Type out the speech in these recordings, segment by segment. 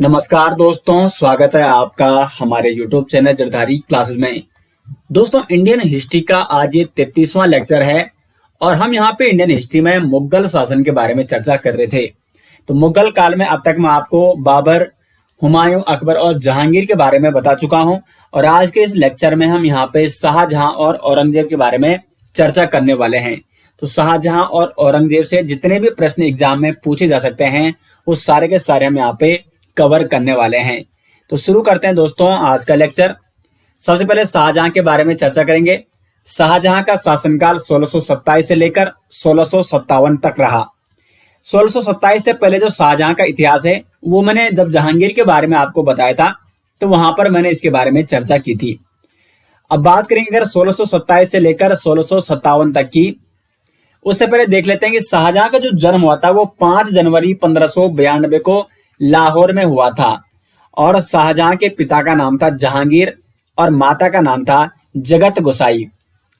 नमस्कार दोस्तों, स्वागत है आपका हमारे YouTube चैनल जरधारी क्लासेस में। दोस्तों, इंडियन हिस्ट्री का आज ये 33वां लेक्चर है और हम यहाँ पे इंडियन हिस्ट्री में मुगल शासन के बारे में चर्चा कर रहे थे। तो मुगल काल में अब तक मैं आपको बाबर, हुमायूं, अकबर और जहांगीर के बारे में बता चुका हूँ और आज के इस लेक्चर में हम यहाँ पे शाहजहां और औरंगजेब के बारे में चर्चा करने वाले हैं। तो शाहजहां और औरंगजेब से जितने भी प्रश्न एग्जाम में पूछे जा सकते हैं वो सारे के सारे हम यहाँ पे कवर करने वाले हैं। तो शुरू करते हैं दोस्तों आज का लेक्चर। सबसे पहले शाहजहां के बारे में चर्चा करेंगे। शाहजहां का शासनकाल 1627 से लेकर 1657 तक रहा। 1627 से पहले जो शाहजहां का इतिहास है वो मैंने जब जहांगीर के बारे में आपको बताया था तो वहां पर मैंने इसके बारे में चर्चा की थी। अब बात करेंगे अगर 1627 से लेकर 1657 तक की। उससे पहले देख लेते हैं कि शाहजहां का जो जन्म हुआ था वो 5 जनवरी 1592 को लाहौर में हुआ था और शाहजहां के पिता का नाम था जहांगीर और माता का नाम था जगत गोसाई।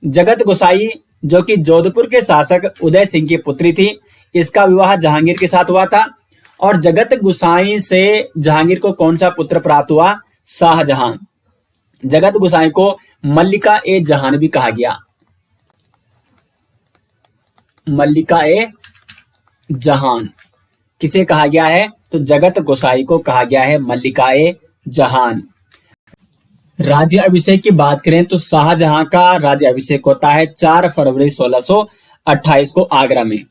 जगत गोसाई जो कि जोधपुर के शासक उदय सिंह की पुत्री थी, इसका विवाह जहांगीर के साथ हुआ था और जगत गोसाई से जहांगीर को कौन सा पुत्र प्राप्त हुआ? शाहजहां। जगत गोसाई को मल्लिका ए जहान भी कहा गया। मल्लिका ए जहान किसे कहा गया है? तो जगत गोसाई को कहा गया है मल्लिका ए जहान। राज्य अभिषेक की बात करें तो शाहजहां का राज्य अभिषेक होता है 4 फरवरी 1628 को आगरा में।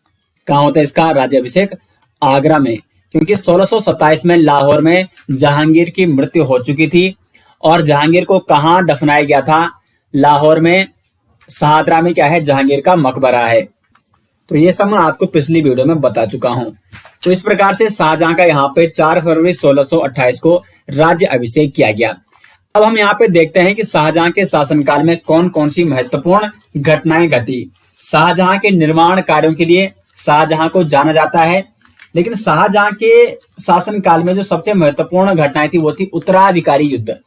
कहाँ होता है इसका राज्य अभिषेक? आगरा में, क्योंकि 1627 में लाहौर में जहांगीर की मृत्यु हो चुकी थी और जहांगीर को कहाँ दफनाया गया था? लाहौर में शाहदरा में क्या है? जहांगीर का मकबरा है। तो ये सब मैं आपको पिछली वीडियो में बता चुका हूं। तो इस प्रकार से शाहजहां का यहाँ पे 4 फरवरी 1628 को राज्य अभिषेक किया गया। अब हम यहाँ पे देखते हैं कि शाहजहां के शासनकाल में कौन कौन सी महत्वपूर्ण घटनाएं घटी। शाहजहां के निर्माण कार्यों के लिए शाहजहां को जाना जाता है, लेकिन शाहजहां के शासनकाल में जो सबसे महत्वपूर्ण घटनाएं थी वो थी उत्तराधिकारी युद्ध।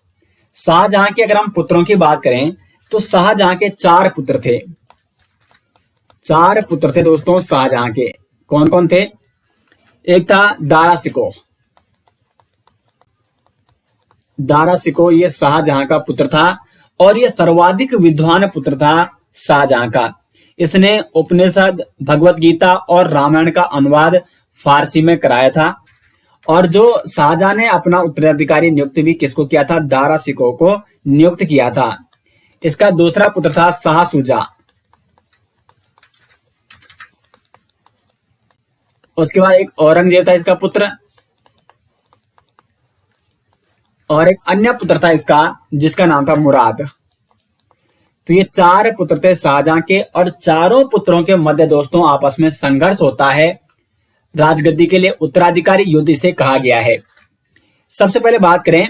शाहजहां के अगर हम पुत्रों की बात करें तो शाहजहां के 4 पुत्र थे। 4 पुत्र थे दोस्तों शाहजहां के। कौन कौन थे? एक था दारा शिकोह। दारा शिकोह ये शाहजहां का पुत्र था और ये सर्वाधिक विद्वान पुत्र था शाहजहां का। इसने उपनिषद, भगवत गीता और रामायण का अनुवाद फारसी में कराया था। और जो शाहजहां ने अपना उत्तराधिकारी नियुक्त भी किसको किया था? दारा शिकोह को नियुक्त किया था। इसका दूसरा पुत्र था शाह शुजा। उसके बाद एक औरंगजेब था इसका पुत्र और एक अन्य पुत्र था इसका जिसका नाम था मुराद। तो ये 4 पुत्र थे शाहजहां के और चारों पुत्रों के मध्य दोस्तों आपस में संघर्ष होता है राजगद्दी के लिए। उत्तराधिकारी युद्ध इसे कहा गया है। सबसे पहले बात करें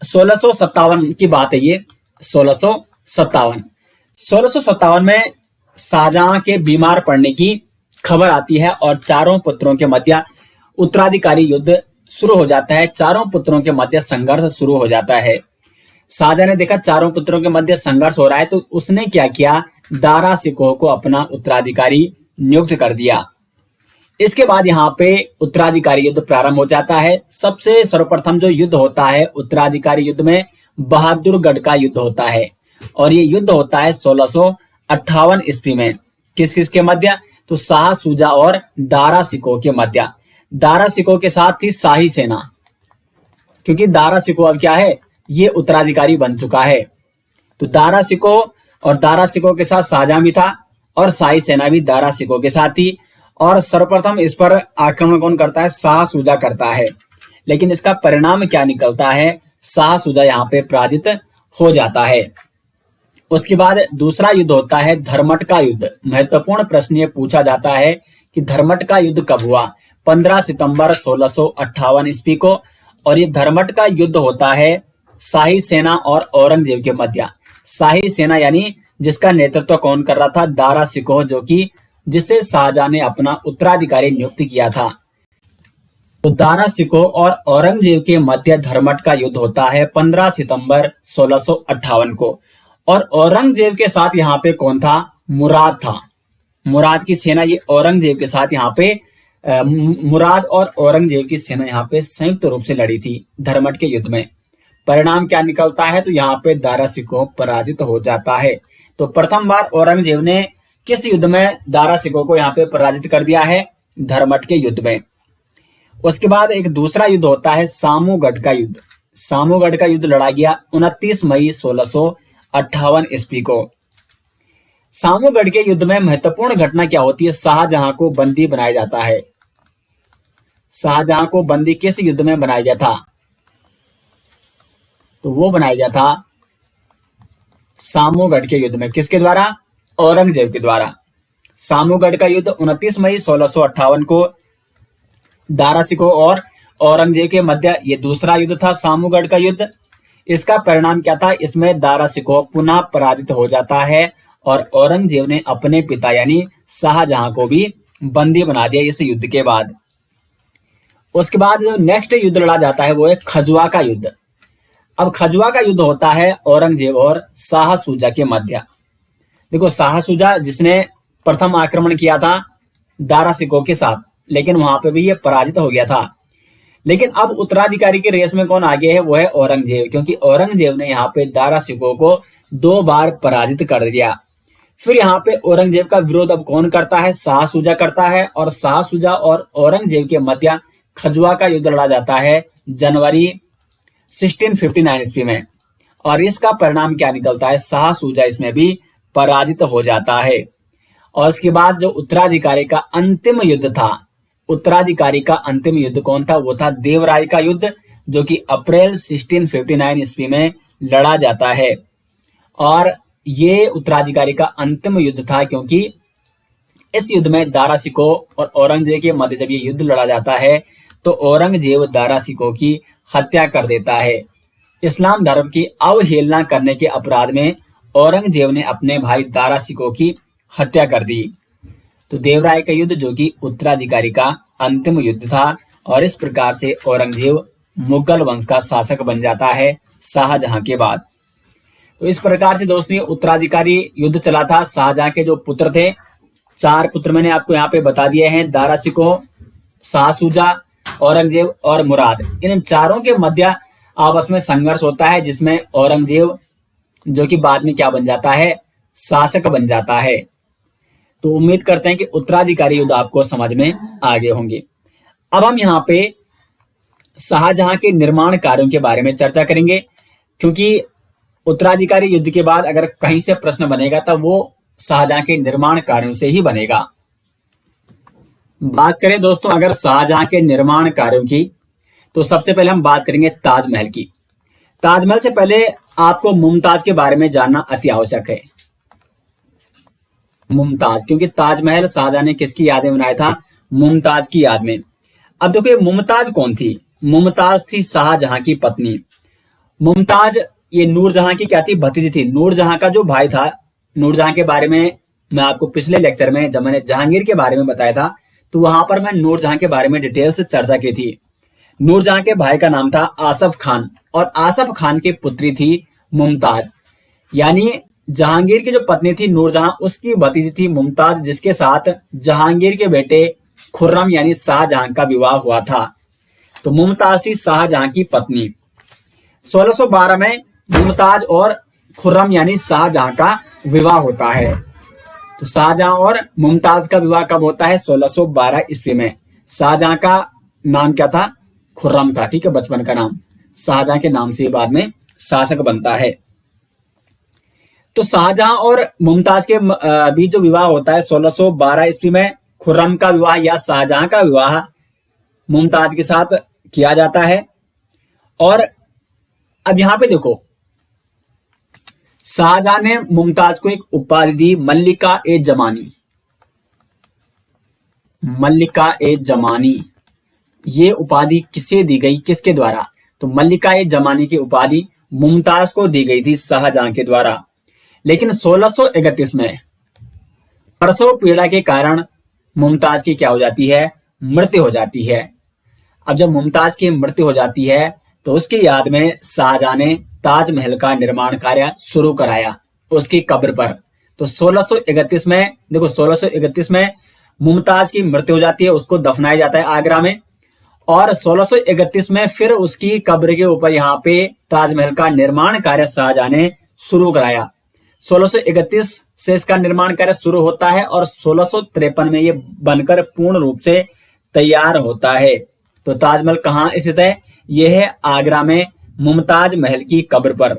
1657 की बात है। ये 1657 में शाहजहां के बीमार पड़ने की खबर आती है और चारों पुत्रों के मध्य उत्तराधिकारी युद्ध शुरू हो जाता है। चारों पुत्रों के मध्य संघर्ष शुरू हो जाता है। शाहजहां ने देखा चारों पुत्रों के मध्य संघर्ष हो रहा है तो उसने क्या किया? दारा शिकोह को अपना उत्तराधिकारी नियुक्त कर दिया। इसके बाद यहाँ पे उत्तराधिकारी युद्ध प्रारंभ हो जाता है। सबसे सर्वप्रथम जो युद्ध होता है उत्तराधिकारी युद्ध में बहादुरगढ़ का युद्ध होता है और ये युद्ध होता है 1658 ईस्वी में। किस किस के मध्य? तो शाह शुजा और दारा शिकोह के मध्य। दारा शिकोह के साथ थी शाही सेना, क्योंकि दारा शिकोह अब क्या है? ये उत्तराधिकारी बन चुका है। तो दारा शिकोह और दारा शिकोह के साथ शाहजहां भी था और शाही सेना भी दारा शिकोह के साथ थी। और सर्वप्रथम इस पर आक्रमण कौन करता है? शाह शुजा करता है। लेकिन इसका परिणाम क्या निकलता है? शाह शुजा यहाँ पे पराजित हो जाता है। उसके बाद दूसरा युद्ध होता है धर्मट का युद्ध। महत्वपूर्ण प्रश्न ये पूछा जाता है कि धर्मट का युद्ध कब हुआ? 15 सितंबर 1658 ईस्वी को। और ये धर्मट का युद्ध होता है शाही सेना और औरंगजेब के मध्य। शाही सेना यानी जिसका नेतृत्व कौन कर रहा था? दारा शिकोह, जो कि जिससे शाहजहां ने अपना उत्तराधिकारी नियुक्त किया था। तो दारा शिकोह और औरंगजेब के मध्य धर्मट का युद्ध होता है 15 सितंबर 1658 को। और औरंगजेब के साथ यहाँ पे कौन था? मुराद था। मुराद की सेना ये औरंगजेब के साथ यहाँ पे मुराद और औरंगजेब की सेना यहाँ पे संयुक्त रूप से लड़ी थी धर्मट के युद्ध में। परिणाम क्या निकलता है, तो यहाँ पे दारा शिकोह पराजित हो जाता है। तो प्रथम बार औरंगजेब ने किस युद्ध में दारा शिकोह को यहाँ पे पराजित कर दिया है, धर्मट के युद्ध में। उसके बाद एक दूसरा युद्ध होता है सामूगढ़ का युद्ध। सामूगढ़ का युद्ध लड़ा गया 29 मई 1658 ईस्वी को। सामूगढ़ के युद्ध में महत्वपूर्ण घटना क्या होती है, शाहजहां को बंदी बनाया जाता है। शाहजहां को बंदी किस युद्ध में बनाया गया था, तो वो बनाया गया था सामूगढ़ के युद्ध में। किसके द्वारा, औरंगजेब के द्वारा। सामूगढ़ का युद्ध 29 मई 1658 को दारा शिकोह और औरंगजेब के मध्य ये दूसरा युद्ध था, सामूगढ़ का युद्ध। इसका परिणाम क्या था, इसमें दारा शिकोह पुनः पराजित हो जाता है और औरंगजेब ने अपने पिता यानी शाहजहां को भी बंदी बना दिया इस युद्ध के बाद। उसके बाद जो नेक्स्ट युद्ध लड़ा जाता है वो है खजुआ का युद्ध। अब खजुआ का युद्ध होता है औरंगजेब और शाह शुजा के मध्य। देखो, शाह शुजा जिसने प्रथम आक्रमण किया था दारा शिकोह के साथ, लेकिन वहां पे भी ये पराजित हो गया था। लेकिन अब उत्तराधिकारी की रेस में कौन आगे है, वो है औरंगजेब, क्योंकि औरंगजेब ने यहाँ पे दारा शिकोह को 2 बार पराजित कर दिया। फिर यहाँ पे औरंगजेब का विरोध अब कौन करता है, शाह शुजा करता है, और शाह शुजा और औरंगजेब के मध्य खजुआ का युद्ध लड़ा जाता है जनवरी 1659 ईस्वी में। और इसका परिणाम क्या निकलता है, शाह शुजा इसमें भी पराजित हो जाता है। और उसके बाद जो उत्तराधिकारी का अंतिम युद्ध था, उत्तराधिकारी का अंतिम युद्ध कौन था, वो था देवराय का युद्ध, जो कि अप्रैल 1659 ईस्वी में लड़ा जाता है। और ये उत्तराधिकारी का अंतिम युद्ध था, क्योंकि इस युद्ध में दारा शिकोह और औरंगजेब के मध्य जब ये युद्ध लड़ा जाता है तो औरंगजेब दारा शिकोह की हत्या कर देता है। इस्लाम धर्म की अवहेलना करने के अपराध में औरंगजेब ने अपने भाई दारा शिकोह की हत्या कर दी। तो देवराय का युद्ध जो कि उत्तराधिकारी का अंतिम युद्ध था, और इस प्रकार से औरंगजेब मुगल वंश का शासक बन जाता है शाहजहां के बाद। तो इस प्रकार से दोस्तों ये उत्तराधिकारी युद्ध चला था। शाहजहां के जो पुत्र थे, 4 पुत्र मैंने आपको यहाँ पे बता दिए हैं, दारा शिकोह, शाह शुजा, औरंगजेब और मुराद। इन चारों के मध्य आपस में संघर्ष होता है, जिसमें औरंगजेब जो कि बाद में क्या बन जाता है, शासक बन जाता है। तो उम्मीद करते हैं कि उत्तराधिकारी युद्ध आपको समझ में आ गए होंगे। अब हम यहाँ पे शाहजहां के निर्माण कार्यों के बारे में चर्चा करेंगे, क्योंकि उत्तराधिकारी युद्ध के बाद अगर कहीं से प्रश्न बनेगा तब वो शाहजहां के निर्माण कार्यों से ही बनेगा। बात करें दोस्तों अगर शाहजहां के निर्माण कार्यों की, तो सबसे पहले हम बात करेंगे ताजमहल की। ताजमहल से पहले आपको मुमताज के बारे में जानना अति आवश्यक है। मुमताज, क्योंकि ताजमहल शाहजहां ने किसकी याद में बनाया था, मुमताज की याद में। अब देखो ये मुमताज कौन थी, मुमताज थी शाहजहां की पत्नी। मुमताज ये नूरजहां की क्या थी, भतीजी थी। नूरजहां का जो भाई था, नूरजहां के बारे में मैं आपको पिछले लेक्चर में जब मैंने जहांगीर के बारे में बताया था, तो वहां पर मैं नूरजहां के बारे में डिटेल से चर्चा की थी। नूरजहां के भाई का नाम था आसफ खान, और आसफ खान की पुत्री थी मुमताज। यानी जहांगीर की जो पत्नी थी नूरजहां, उसकी भतीजी थी मुमताज, जिसके साथ जहांगीर के बेटे खुर्रम यानी शाहजहां का विवाह हुआ था। तो मुमताज थी शाहजहां की पत्नी। 1612 में मुमताज और खुर्रम यानी शाहजहां का विवाह होता है। तो शाहजहां और मुमताज का विवाह कब होता है, 1612 ईस्वी में। शाहजहां का नाम क्या था, खुर्रम था, ठीक है, बचपन का नाम। शाहजहां के नाम से बाद में शासक बनता है। तो शाहजहां और मुमताज के बीच जो विवाह होता है 1612 ईस्वी में, खुर्रम का विवाह या शाहजहां का विवाह मुमताज के साथ किया जाता है। और अब यहां पे देखो, शाहजहां ने मुमताज को एक उपाधि दी, मल्लिका ए जमानी। मल्लिका ए जमानी ये उपाधि किसे दी गई, किसके द्वारा, तो मल्लिका ए जमानी की उपाधि मुमताज को दी गई थी शाहजहां के द्वारा। लेकिन 1631 में प्रसव पीड़ा के कारण मुमताज की क्या हो जाती है, मृत्यु हो जाती है। अब जब मुमताज की मृत्यु हो जाती है तो उसकी याद में शाहजहां ने ताजमहल का निर्माण कार्य शुरू कराया उसकी कब्र पर। तो 1631 में देखो, 1631 में मुमताज की मृत्यु हो जाती है, उसको दफनाया जाता है आगरा में। और 1631 में फिर उसकी कब्र के ऊपर यहाँ पे ताजमहल का निर्माण कार्य शाहजहां ने शुरू कराया। 1631 से इसका निर्माण कार्य शुरू होता है और 1653 में ये बनकर पूर्ण रूप से तैयार होता है। तो ताजमहल कहाँ स्थित है? यह है आगरा में मुमताज महल की कब्र पर।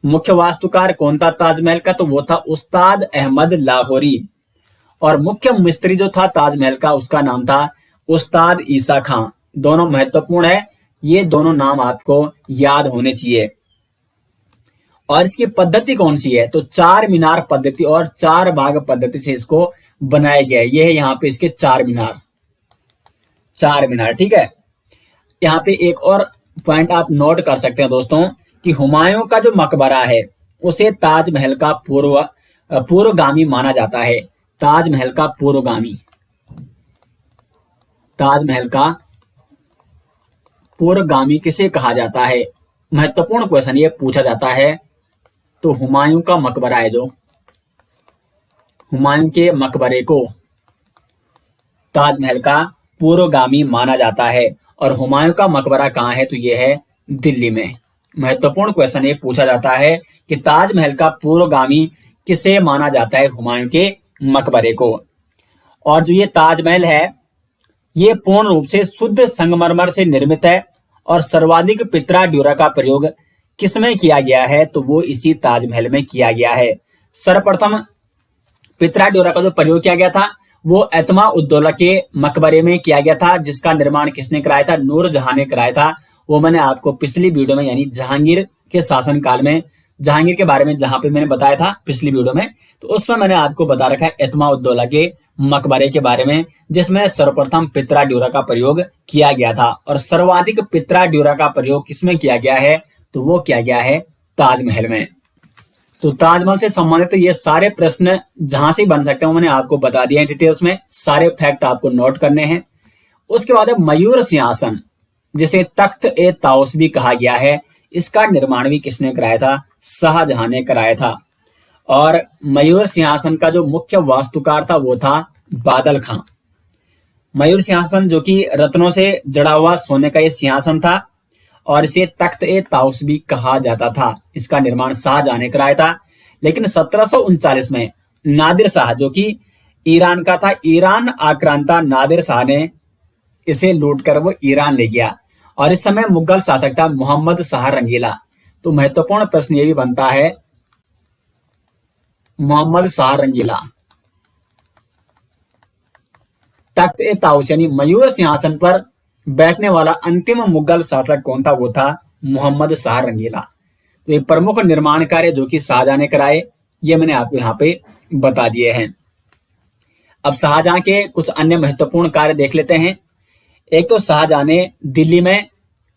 मुख्य वास्तुकार कौन था ताजमहल का? तो वो था उस्ताद अहमद लाहौरी। और मुख्य मिस्त्री जो था ताजमहल का, उसका नाम था उस्ताद ईसा खां। दोनों महत्वपूर्ण है, ये दोनों नाम आपको याद होने चाहिए। और इसकी पद्धति कौन सी है? तो 4 मीनार पद्धति और 4 भाग पद्धति से इसको बनाया गया है। ये है यहाँ पे इसके 4 मीनार, 4 मीनार, ठीक है। यहाँ पे एक और पॉइंट आप नोट कर सकते हैं दोस्तों कि हुमायूं का जो मकबरा है उसे ताजमहल का पूर्वगामी माना जाता है। ताजमहल का पूर्वगामी, ताजमहल का पूर्वगामी किसे कहा जाता है? महत्वपूर्ण क्वेश्चन ये पूछा जाता है। तो हुमायूं का मकबरा है, जो हुमायूं के मकबरे को ताजमहल का पूर्वगामी माना जाता है। और हुमायूं का मकबरा कहाँ है? तो ये है दिल्ली में। महत्वपूर्ण क्वेश्चन ये पूछा जाता है कि ताजमहल का पूर्वगामी किसे माना जाता है? हुमायूं के मकबरे को। और जो ये ताजमहल है ये पूर्ण रूप से शुद्ध संगमरमर से निर्मित है। और सर्वाधिक पित्रा ड्यूरा का प्रयोग किसमें किया गया है? तो वो इसी ताजमहल में किया गया है। सर्वप्रथम पित्रा ड्यूरा का जो प्रयोग किया गया था वो एतमा उद्दौला के मकबरे में किया गया था, जिसका निर्माण किसने कराया था? नूरजहां ने कराया था। वो मैंने आपको पिछली वीडियो में यानी जहांगीर के शासनकाल में जहांगीर के बारे में जहां पे मैंने बताया था पिछली वीडियो में, तो उसमें मैंने आपको बता रखा है एतमा उद्दौला के मकबरे के बारे में, जिसमें सर्वप्रथम पित्रा ड्यूरा का प्रयोग किया गया था। और सर्वाधिक पित्रा ड्यूरा का प्रयोग किसमें किया गया है? तो वो किया गया है ताजमहल में। तो ताजमहल से संबंधित ये सारे प्रश्न जहां से बन सकते हैं मैंने आपको बता दिया है डिटेल्स में, सारे फैक्ट आपको नोट करने हैं। उसके बाद है मयूर सिंहासन, जिसे तख्त ए ताउस भी कहा गया है। इसका निर्माण भी किसने कराया था? शाहजहां ने कराया था। और मयूर सिंहासन का जो मुख्य वास्तुकार था वो था बादल खां। मयूर सिंहासन जो कि रत्नों से जड़ा हुआ सोने का ये सिंहासन था और इसे तख्त ए ताउस भी कहा जाता था। इसका निर्माण शाहजहां ने कराया था। लेकिन 1739 में नादिर शाह जो कि ईरान का था, ईरान आक्रांता नादिर शाह ने इसे लूटकर वो ईरान ले गया। और इस समय मुगल शासक था मोहम्मद शाह रंगीला। तो महत्वपूर्ण प्रश्न ये भी बनता है, मोहम्मद शाह रंगीला तख्त ए ताउस यानी मयूर सिंहासन पर बैठने वाला अंतिम मुगल शासक कौन था? वो था मोहम्मद शाह रंगीला। तो ये प्रमुख निर्माण कार्य जो कि शाहजहां ने कराए, ये मैंने आपको यहाँ पे बता दिए हैं। अब शाहजहां के कुछ अन्य महत्वपूर्ण कार्य देख लेते हैं। एक तो शाहजहां ने दिल्ली में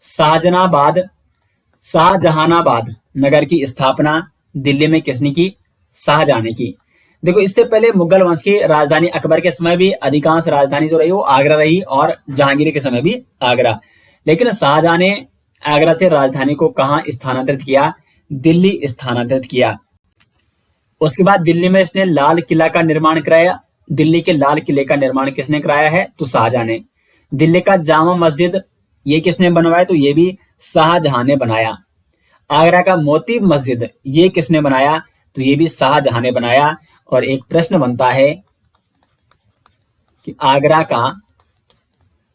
शाहजहानाबाद नगर की स्थापना दिल्ली में किसने की? शाहजहां ने की। देखो इससे पहले मुगल वंश की राजधानी अकबर के समय भी अधिकांश राजधानी जो रही वो आगरा रही और जहांगीर के समय भी आगरा। लेकिन शाहजहां ने आगरा से राजधानी को कहां स्थानांतरित किया? दिल्ली स्थानांतरित किया। उसके बाद दिल्ली में इसने लाल किला का निर्माण कराया। दिल्ली के लाल किले का निर्माण किसने कराया है? तो शाहजहां ने। दिल्ली का जामा मस्जिद ये किसने बनवाया? तो ये भी शाहजहां ने बनाया। आगरा का मोती मस्जिद ये किसने बनाया? तो ये भी शाहजहां ने बनाया। और एक प्रश्न बनता है कि आगरा का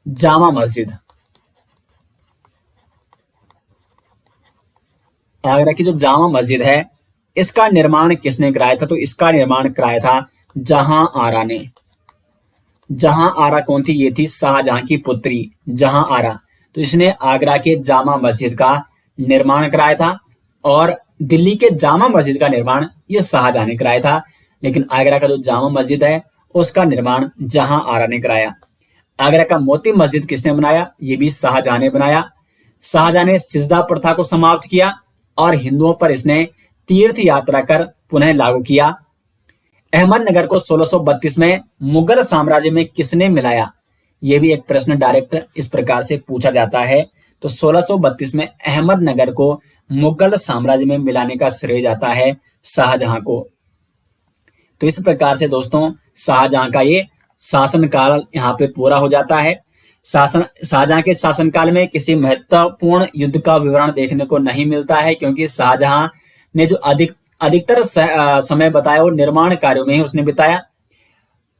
जामा मस्जिद, आगरा की जो जामा मस्जिद है इसका निर्माण किसने कराया था? तो इसका निर्माण कराया था जहां आरा ने। जहां आरा कौन थी? ये थी शाहजहां की पुत्री जहां आरा। तो इसने आगरा के जामा मस्जिद का निर्माण कराया था। और दिल्ली के जामा मस्जिद का निर्माण ये शाहजहां ने कराया था। लेकिन आगरा का जो जामा मस्जिद है उसका निर्माण जहां आरा ने कराया। आगरा का मोती मस्जिद किसने बनाया? ये भी शाहजहां ने बनाया। शाहजहां ने सिजदा प्रथा को समाप्त किया और हिंदुओं पर इसने तीर्थ यात्रा कर पुनः लागू किया। अहमदनगर को 1632 में मुगल साम्राज्य में किसने मिलाया? यह भी एक प्रश्न डायरेक्ट इस प्रकार से पूछा जाता है। तो 1632 में अहमदनगर को मुगल साम्राज्य में मिलाने का श्रेय जाता है शाहजहां को। तो इस प्रकार से दोस्तों शाहजहां का ये शासनकाल यहाँ पे पूरा हो जाता है। शाहजहां के शासनकाल में किसी महत्वपूर्ण युद्ध का विवरण देखने को नहीं मिलता है, क्योंकि शाहजहां ने जो अधिकतर समय बताया वो निर्माण कार्यों में ही उसने बिताया।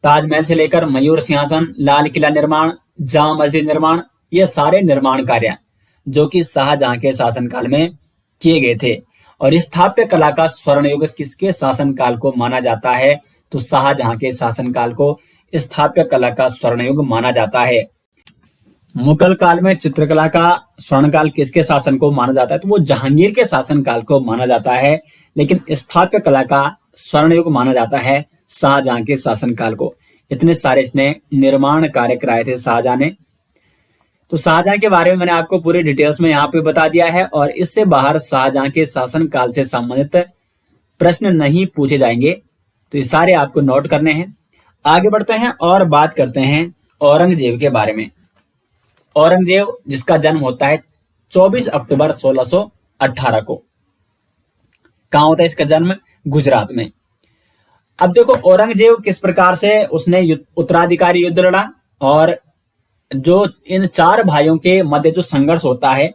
ताजमहल से लेकर मयूर सिंहासन, लाल किला निर्माण, जामा मस्जिद निर्माण, ये सारे निर्माण कार्य जो कि शाहजहां के शासनकाल में किए गए थे। और स्थापत्य कला का स्वर्ण युग किसके शासनकाल को माना जाता है? तो शाहजहां के शासनकाल को स्थापत्य कला का स्वर्ण युग माना जाता है। मुगल काल में चित्रकला का स्वर्णकाल किसके शासन को माना जाता है? तो वो जहांगीर के शासनकाल को माना जाता है। लेकिन स्थापत्य कला का स्वर्ण युग माना जाता है शाहजहां के शासनकाल को। इतने सारे इसने निर्माण कार्य कराए थे शाहजहां ने। तो शाहजहां के बारे में मैंने आपको पूरी डिटेल्स में यहाँ पे बता दिया है, और इससे बाहर शाहजहां के शासनकाल से संबंधित प्रश्न नहीं पूछे जाएंगे, तो ये सारे आपको नोट करने हैं। आगे बढ़ते हैं और बात करते हैं औरंगजेब के बारे में। औरंगजेब जिसका जन्म होता है 24 अक्टूबर 1618 को। कहां होता है इसका जन्म? गुजरात में। अब देखो औरंगजेब किस प्रकार से उसने उत्तराधिकारी युद्ध लड़ा, और जो इन चार भाइयों के मध्य जो संघर्ष होता है,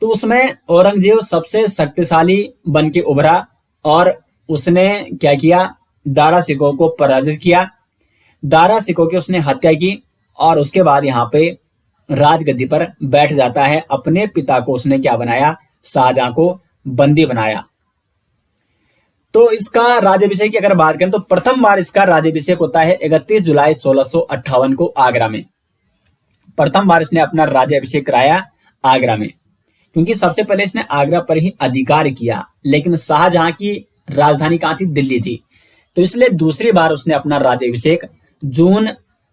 तो उसमें औरंगजेब सबसे शक्तिशाली बन के उभरा, और उसने क्या किया? दारा सिकोह को पराजित किया। दारा सिकोह की उसने हत्या की, और उसके बाद यहाँ पे राजगद्दी पर बैठ जाता है। अपने पिता को उसने क्या बनाया? शाहजहां को बंदी बनाया। तो इसका राज्याभिषेक की अगर बात करें तो प्रथम बार इसका राज्याभिषेक होता है 31 जुलाई 1658 को आगरा में। प्रथम बार इसने अपना राज्याभिषेक कराया आगरा में, क्योंकि सबसे पहले इसने आगरा पर ही अधिकार किया, लेकिन शाहजहां की राजधानी कहां थी? दिल्ली थी। तो इसलिए दूसरी बार उसने अपना राज्याभिषेक जून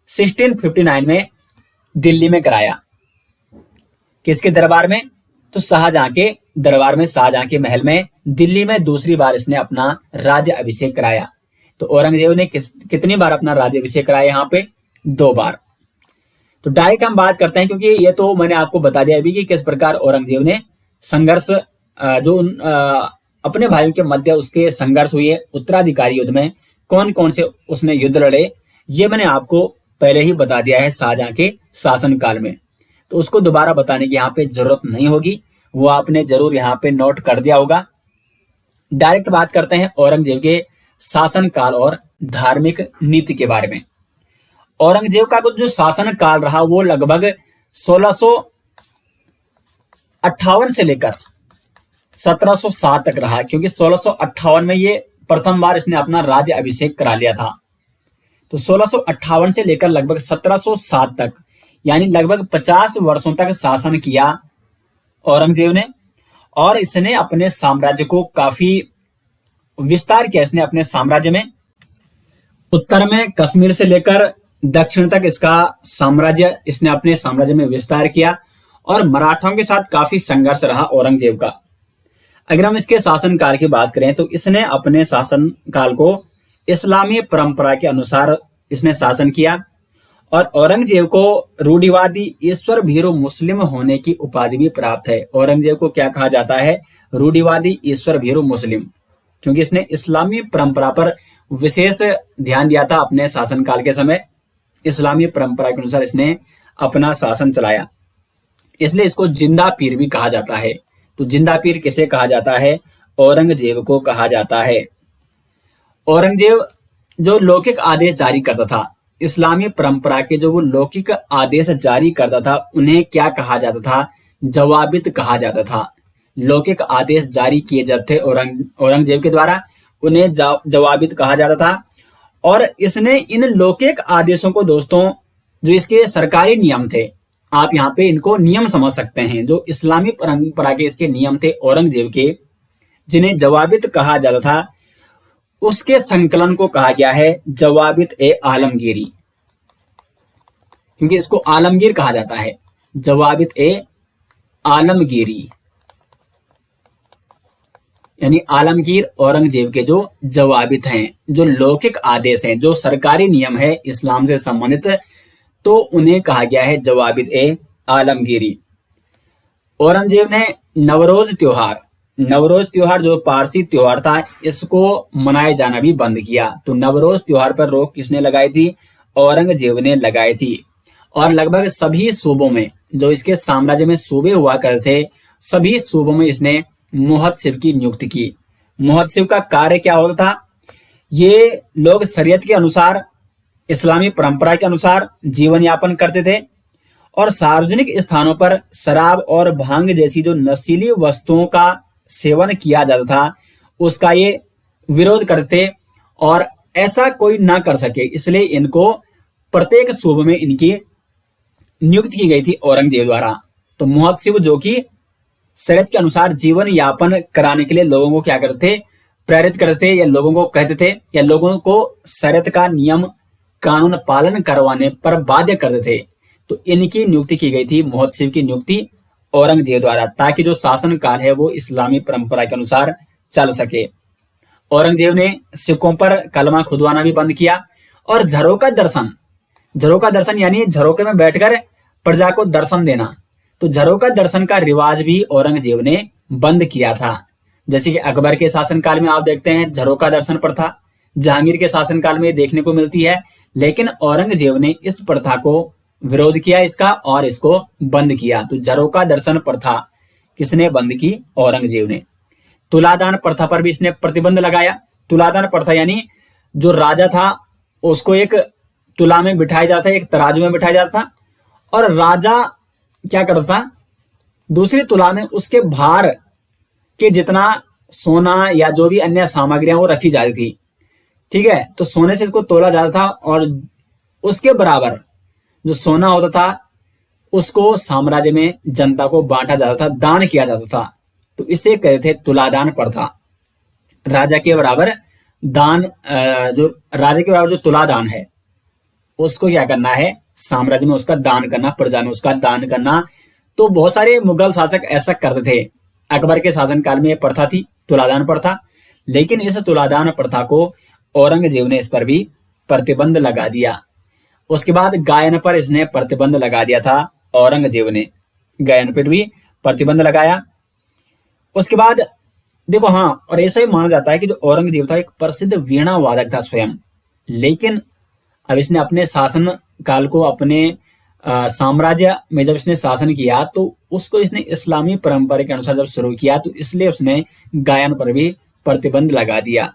1659 में दिल्ली में कराया। किसके दरबार में? तो शाहजहां के दरबार में, शाहजहां के महल में, दिल्ली में दूसरी बार इसने अपना राज्य अभिषेक कराया। तो औरंगजेब ने कितनी बार अपना राज्याभिषेक कराया? यहाँ पे 2 बार। तो डायरेक्ट हम बात करते हैं, क्योंकि ये तो मैंने आपको बता दिया अभी कि किस प्रकार औरंगजेब ने संघर्ष जो अपने भाइयों के मध्य उसके संघर्ष हुए उत्तराधिकारी युद्ध में, कौन कौन से उसने युद्ध लड़े, ये मैंने आपको पहले ही बता दिया है शाहजहां के शासनकाल में। तो उसको दोबारा बताने की यहाँ पे जरूरत नहीं होगी, वो आपने जरूर यहाँ पे नोट कर दिया होगा। डायरेक्ट बात करते हैं औरंगजेब के शासनकाल और धार्मिक नीति के बारे में। औरंगजेब का जो शासन काल रहा वो लगभग 1658 से लेकर 1707 तक रहा, क्योंकि 1658 में ये प्रथम बार इसने अपना राज्य अभिषेक करा लिया था। तो 1658 से लेकर लगभग 1707 तक, यानी लगभग 50 वर्षों तक शासन किया औरंगजेब ने, और इसने अपने साम्राज्य को काफी विस्तार किया। इसने अपने साम्राज्य में उत्तर में कश्मीर से लेकर दक्षिण तक इसका साम्राज्य इसने अपने साम्राज्य में विस्तार किया, और मराठों के साथ काफी संघर्ष रहा औरंगजेब का। अगर हम इसके शासनकाल की बात करें तो इसने अपने शासनकाल को इस्लामी परंपरा के अनुसार इसने शासन किया, और औरंगजेब को रूढ़िवादी ईश्वर भीरु मुस्लिम होने की उपाधि भी प्राप्त है। औरंगजेब को क्या कहा जाता है? रूढ़िवादी ईश्वर भीरु मुस्लिम, क्योंकि इसने इस्लामी परंपरा पर विशेष ध्यान दिया था अपने शासनकाल के समय। इस्लामी परंपरा के अनुसार इसने अपना शासन चलाया, इसलिए इसको जिंदा पीर भी कहा जाता है। तो जिंदा पीर किसे कहा जाता है? औरंगजेब को कहा जाता है। औरंगजेब जो लौकिक आदेश जारी करता था, इस्लामी परंपरा के जो वो लौकिक आदेश जारी करता था, उन्हें क्या कहा जाता था? जवाबित कहा जाता था। लौकिक आदेश जारी किए जाते थे औरंगजेब के द्वारा, उन्हें जवाबित कहा जाता था। और इसने इन लौकिक आदेशों को दोस्तों, जो इसके सरकारी नियम थे, आप यहाँ पे इनको नियम समझ सकते हैं, जो इस्लामी परंपरा के इसके नियम थे औरंगजेब के, जिन्हें जवाबित कहा जाता था, उसके संकलन को कहा गया है जवाबित ए आलमगीरी, क्योंकि इसको आलमगीर कहा जाता है। जवाबित ए आलमगीरी यानी आलमगीर औरंगजेब के जो जवाबित हैं, जो लौकिक आदेश हैं, जो सरकारी नियम है इस्लाम से संबंधित, तो उन्हें कहा गया है जवाबित ए आलमगीरी। औरंगजेब ने नवरोज त्योहार जो पारसी त्योहार था, इसको मनाए जाना भी बंद किया। तो नवरोज त्योहार पर रोक किसने लगाई थी? औरंगजेब ने लगाई थी और लगभग सभी सूबों में, जो इसके साम्राज्य में सूबे हुआ करते थे, सभी सूबों में इसने मुहत्सिब की नियुक्ति की। मुहत्सिब का कार्य क्या होता था? ये लोग शरीयत के अनुसार, इस्लामी परंपरा के अनुसार जीवन यापन करते थे और सार्वजनिक स्थानों पर शराब और भांग जैसी जो नशीली वस्तुओं का सेवन किया जाता था, उसका ये विरोध करते और ऐसा कोई ना कर सके, इसलिए इनको प्रत्येक सूबे में इनकी नियुक्ति की गई थी औरंगजेब द्वारा। तो मुहत्सिब जो कि शरीयत के अनुसार जीवन यापन कराने के लिए लोगों को क्या करते, प्रेरित करते, या लोगों को कहते थे, या लोगों को शरीयत का नियम कानून पालन करवाने पर बाध्य करते थे। तो इनकी नियुक्ति की गई थी, मुहत्सिब की नियुक्ति औरंगजेब द्वारा, ताकि जो शासन काल है वो इस्लामी परंपरा के अनुसार चल सके। औरंगजेब ने सिखों पर कलमा खुदवाना भी बंद किया और झरोका दर्शन यानी झरोके में बैठकर प्रजा को दर्शन देना, तो झरोका दर्शन का रिवाज भी औरंगजेब ने बंद किया था। जैसे कि अकबर के शासनकाल में आप देखते हैं झरोका दर्शन प्रथा, जहांगीर के शासनकाल में देखने को मिलती है, लेकिन औरंगजेब ने इस प्रथा को विरोध किया इसका और इसको बंद किया। तो झरोका दर्शन प्रथा किसने बंद की? औरंगजेब ने। तुलादान प्रथा पर भी इसने प्रतिबंध लगाया। तुलादान प्रथा यानी जो राजा था उसको एक तुला में बिठाया जाता है, एक तराजू में बिठाया जाता था, और राजा क्या करता था, दूसरी तुला में उसके भार के जितना सोना या जो भी अन्य सामग्रियां वो रखी जाती थी। ठीक है, तो सोने से इसको तोला जाता था और उसके बराबर जो सोना होता था उसको साम्राज्य में जनता को बांटा जाता था, दान किया जाता था। तो इसे कहते थे तुलादान प्रथा। राजा के बराबर दान, जो राजा के बराबर जो तुलादान है उसको क्या करना है, साम्राज्य में उसका दान करना, प्रजा में उसका दान करना। तो बहुत सारे मुगल शासक ऐसा करते थे। अकबर के शासनकाल में यह प्रथा थी, तुलादान प्रथा, लेकिन इस तुलादान प्रथा को औरंगजेब ने इस पर भी प्रतिबंध लगा दिया। उसके बाद गायन पर इसने प्रतिबंध लगा दिया था औरंगजेब ने, गायन पर भी प्रतिबंध लगाया। उसके बाद देखो, हाँ, और ऐसा ही माना जाता है कि जो औरंगजेब था एक प्रसिद्ध वीणा वादक था स्वयं, लेकिन अब इसने अपने शासन काल को, अपने साम्राज्य में जब इसने शासन किया तो उसको इसने इस्लामी परंपरा के अनुसार जब शुरू किया, तो इसलिए उसने गायन पर भी प्रतिबंध लगा दिया।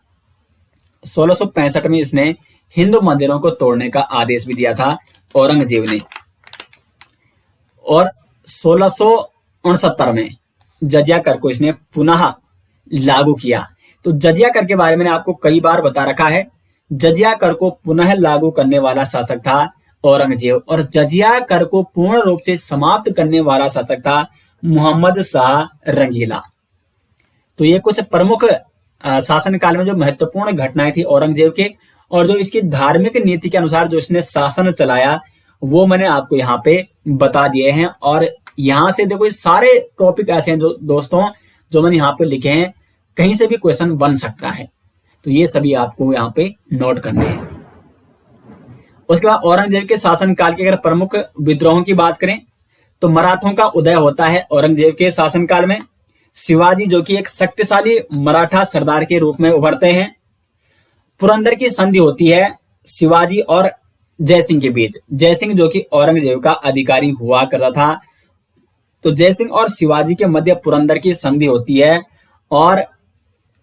1665 में इसने हिंदू मंदिरों को तोड़ने का आदेश भी दिया था औरंगजेब ने, और 1669 में जजिया कर को इसने पुनः लागू किया। तो जजिया कर के बारे में मैंने आपको कई बार बता रखा है। जजिया कर को पुनः लागू करने वाला शासक था औरंगजेब, और जजिया कर को पूर्ण रूप से समाप्त करने वाला शासक था मोहम्मद शाह रंगीला। तो ये कुछ प्रमुख शासन काल में जो महत्वपूर्ण घटनाएं थी औरंगजेब के, और जो इसकी धार्मिक नीति के अनुसार जो इसने शासन चलाया, वो मैंने आपको यहाँ पे बता दिए हैं। और यहाँ से देखो, ये सारे टॉपिक ऐसे हैं जो दोस्तों जो मैंने यहाँ पे लिखे हैं, कहीं से भी क्वेश्चन बन सकता है, तो ये सभी आपको यहाँ पे नोट करने हैं। उसके बाद औरंगजेब के शासनकाल के अगर प्रमुख विद्रोहों की बात करें तो मराठों का उदय होता है औरंगजेब के शासनकाल में। शिवाजी जो कि एक शक्तिशाली मराठा सरदार के रूप में उभरते हैं। पुरंदर की संधि होती है शिवाजी और जयसिंह के बीच। जयसिंह जो कि औरंगजेब का अधिकारी हुआ करता था, तो जयसिंह और शिवाजी के मध्य पुरंदर की संधि होती है, और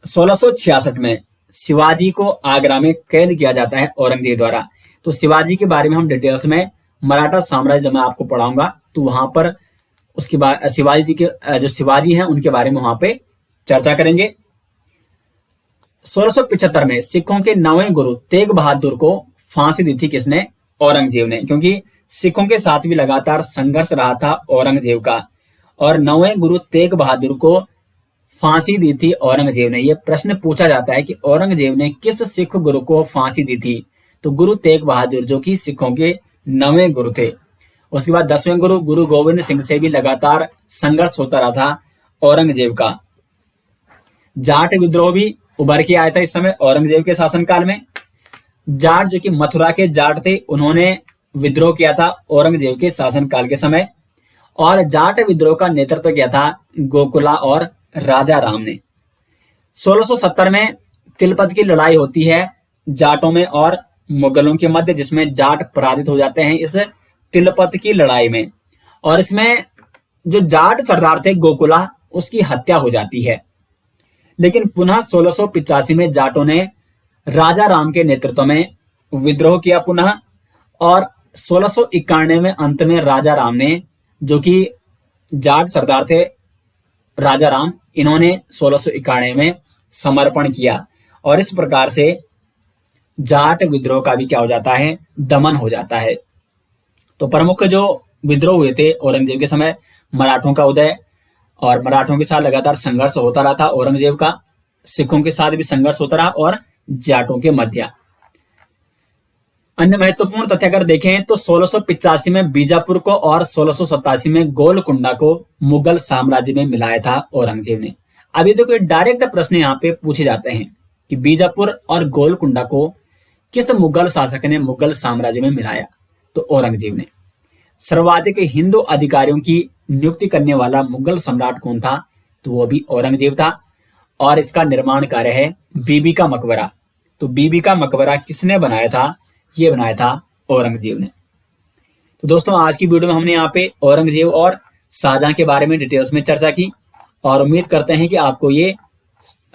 1666 में शिवाजी को आगरा में कैद किया जाता है औरंगजेब द्वारा। तो शिवाजी के बारे में हम डिटेल्स में मराठा साम्राज्य जब मैं आपको पढ़ाऊंगा तो वहां पर उसके बाद शिवाजी जी के जो शिवाजी हैं उनके बारे में वहां पे चर्चा करेंगे। 1675 में सिखों के 9वें गुरु तेग बहादुर को फांसी दी थी किसने? औरंगजेब ने, क्योंकि सिखों के साथ भी लगातार संघर्ष रहा था औरंगजेब का, और 9वें गुरु तेग बहादुर को फांसी दी थी औरंगजेब ने। यह प्रश्न पूछा जाता है कि औरंगजेब ने किस सिख गुरु को फांसी दी थी? तो गुरु तेग बहादुर जो कि सिखों के 9वें गुरु थे। उसके बाद 10वें गुरु गुरु गोविंद सिंह से भी लगातार संघर्ष होता रहा था औरंगजेब का। जाट विद्रोह भी उभर के आया था इस समय औरंगजेब के शासनकाल में। जाट जो कि मथुरा के जाट थे, उन्होंने विद्रोह किया था औरंगजेब के शासनकाल के समय, और जाट विद्रोह का नेतृत्व किया था गोकुला और राजा राम ने। 1670 में तिलपत की लड़ाई होती है जाटों में और मुगलों के मध्य, जिसमें जाट पराजित हो जाते हैं इस तिलपत की लड़ाई में। और इसमें जो जाट सरदार थे गोकुला, उसकी हत्या हो जाती है। लेकिन पुनः 1685 में जाटों ने राजा राम के नेतृत्व में विद्रोह किया पुनः, और 1691 में अंत में राजा राम ने, जो कि जाट सरदार थे राजा राम, इन्होंने 1691 में समर्पण किया। और इस प्रकार से जाट विद्रोह का भी क्या हो जाता है, दमन हो जाता है। तो प्रमुख जो विद्रोह हुए थे औरंगजेब के समय, मराठों का उदय, और मराठों के साथ लगातार संघर्ष होता रहा था औरंगजेब का, सिखों के साथ भी संघर्ष होता रहा, और जाटों के मध्य। अन्य महत्वपूर्ण तथ्य अगर देखें तो 1685 में बीजापुर को और 1687 में गोलकुंडा को मुगल साम्राज्य में मिलाया था औरंगजेब ने। अभी देखो डायरेक्ट प्रश्न यहाँ पे पूछे जाते हैं कि बीजापुर और गोलकुंडा को किस मुगल शासक ने मुगल साम्राज्य में मिलाया, तो औरंगजेब ने। सर्वाधिक हिंदू अधिकारियों की नियुक्ति करने वाला मुगल सम्राट कौन था, तो वो भी औरंगजेब था। और इसका निर्माण कार्य है बीबी का मकबरा। तो बीबी का मकबरा किसने बनाया था, ये बनाया था औरंगजेब ने। तो दोस्तों आज की वीडियो में हमने यहाँ पे औरंगजेब और शाहजहां के बारे में डिटेल्स में चर्चा की, और उम्मीद करते हैं कि आपको ये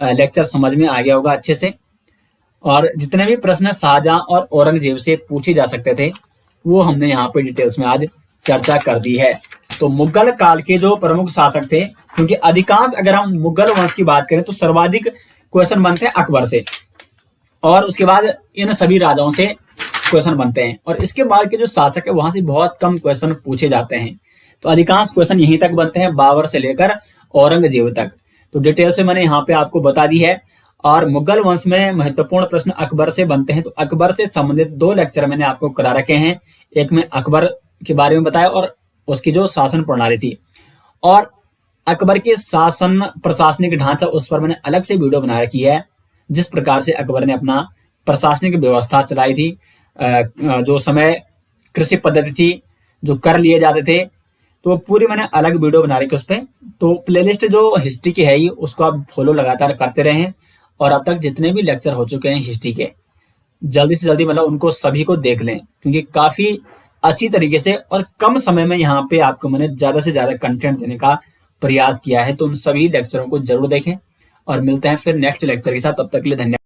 लेक्चर समझ में आ गया होगा अच्छे से। और जितने भी प्रश्न शाहजहां और औरंगजेब से पूछे जा सकते थे, वो हमने यहाँ पे डिटेल्स में आज चर्चा कर दी है। तो मुगल काल के जो प्रमुख शासक थे, क्योंकि अधिकांश अगर हम मुगल वंश की बात करें तो सर्वाधिक क्वेश्चन बनते हैं अकबर से, और उसके बाद इन सभी राजाओं से क्वेश्चन बनते हैं, और इसके बाद के जो शासक है वहां से बहुत कम क्वेश्चन पूछे जाते हैं। तो अधिकांश क्वेश्चन यहीं तक बनते हैं, बाबर से लेकर औरंगजेब तक। तो डिटेल से मैंने यहाँ पे आपको बता दी है। और मुगल वंश में महत्वपूर्ण प्रश्न अकबर से बनते हैं, तो अकबर से संबंधित 2 लेक्चर मैंने आपको करा रखे हैं। एक में अकबर के बारे में बताया और उसकी जो शासन प्रणाली थी, और अकबर के शासन प्रशासनिक ढांचा, उस पर मैंने अलग से वीडियो बना रखी है, जिस प्रकार से अकबर ने अपना प्रशासनिक व्यवस्था चलाई थी। जो समय कृषि पद्धति थी, जो कर लिए जाते थे, तो पूरी मैंने अलग वीडियो बना रखी उस पर। तो प्लेलिस्ट जो हिस्ट्री की है, उसको आप फॉलो लगातार करते रहें। और अब तक जितने भी लेक्चर हो चुके हैं हिस्ट्री के, जल्दी से जल्दी मतलब उनको सभी को देख लें, क्योंकि काफी अच्छी तरीके से और कम समय में यहाँ पे आपको मैंने ज्यादा से ज्यादा कंटेंट देने का प्रयास किया है। तो उन सभी लेक्चरों को जरूर देखें, और मिलते हैं फिर नेक्स्ट लेक्चर के साथ। तब तक के लिए धन्यवाद।